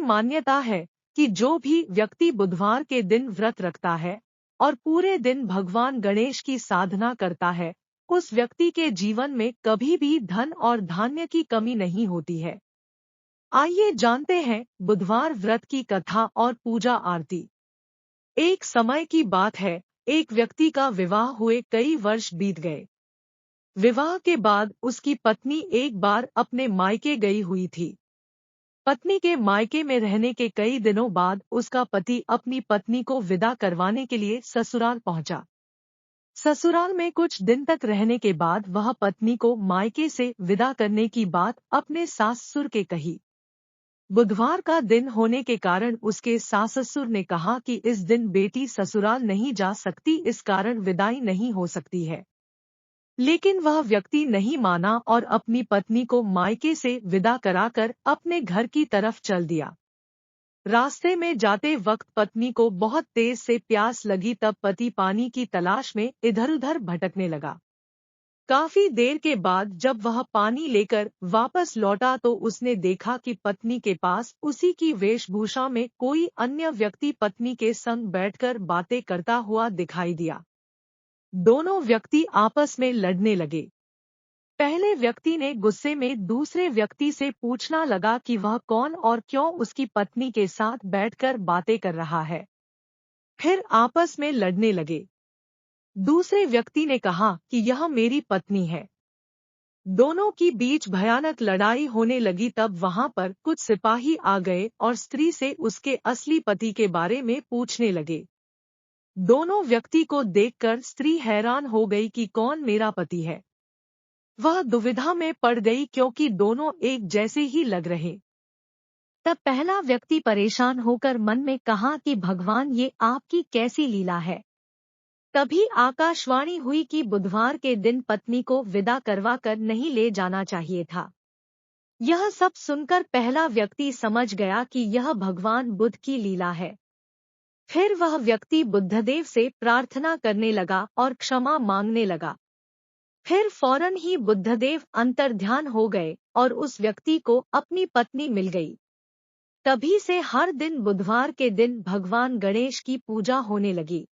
मान्यता है कि जो भी व्यक्ति बुधवार के दिन व्रत रखता है और पूरे दिन भगवान गणेश की साधना करता है, उस व्यक्ति के जीवन में कभी भी धन और धान्य की कमी नहीं होती है। आइए जानते हैं बुधवार व्रत की कथा और पूजा आरती। एक समय की बात है, एक व्यक्ति का विवाह हुए कई वर्ष बीत गए। विवाह के बाद उसकी पत्नी एक बार अपने मायके गई हुई थी। पत्नी के मायके में रहने के कई दिनों बाद उसका पति अपनी पत्नी को विदा करवाने के लिए ससुराल पहुंचा। ससुराल में कुछ दिन तक रहने के बाद वह पत्नी को मायके से विदा करने की बात अपने सास-ससुर के कही। बुधवार का दिन होने के कारण उसके सास-ससुर ने कहा कि इस दिन बेटी ससुराल नहीं जा सकती, इस कारण विदाई नहीं हो सकती है। लेकिन वह व्यक्ति नहीं माना और अपनी पत्नी को मायके से विदा कराकर अपने घर की तरफ चल दिया। रास्ते में जाते वक्त पत्नी को बहुत तेज से प्यास लगी, तब पति पानी की तलाश में इधर-उधर भटकने लगा। काफी देर के बाद जब वह पानी लेकर वापस लौटा तो उसने देखा कि पत्नी के पास उसी की वेशभूषा में कोई अन्य व्यक्ति पत्नी के संग बैठकर बातें करता हुआ दिखाई दिया। दोनों व्यक्ति आपस में लड़ने लगे। पहले व्यक्ति ने गुस्से में दूसरे व्यक्ति से पूछना लगा कि वह कौन और क्यों उसकी पत्नी के साथ बैठकर बातें कर रहा है। फिर आपस में लड़ने लगे। दूसरे व्यक्ति ने कहा कि यह मेरी पत्नी है। दोनों की बीच भयानक लड़ाई होने लगी। तब वहां पर कुछ सिपाही आ गए और स्त्री से उसके असली पति के बारे में पूछने लगे। दोनों व्यक्ति को देखकर स्त्री हैरान हो गई कि कौन मेरा पति है। वह दुविधा में पड़ गई क्योंकि दोनों एक जैसे ही लग रहे। तब पहला व्यक्ति परेशान होकर मन में कहा कि भगवान, ये आपकी कैसी लीला है। तभी आकाशवाणी हुई कि बुधवार के दिन पत्नी को विदा करवाकर नहीं ले जाना चाहिए था। यह सब सुनकर पहला व्यक्ति समझ गया कि यह भगवान बुद्ध की लीला है। फिर वह व्यक्ति बुद्धदेव से प्रार्थना करने लगा और क्षमा मांगने लगा। फिर फौरन ही बुद्धदेव अंतर्ध्यान हो गए और उस व्यक्ति को अपनी पत्नी मिल गई। तभी से हर दिन बुधवार के दिन भगवान गणेश की पूजा होने लगी।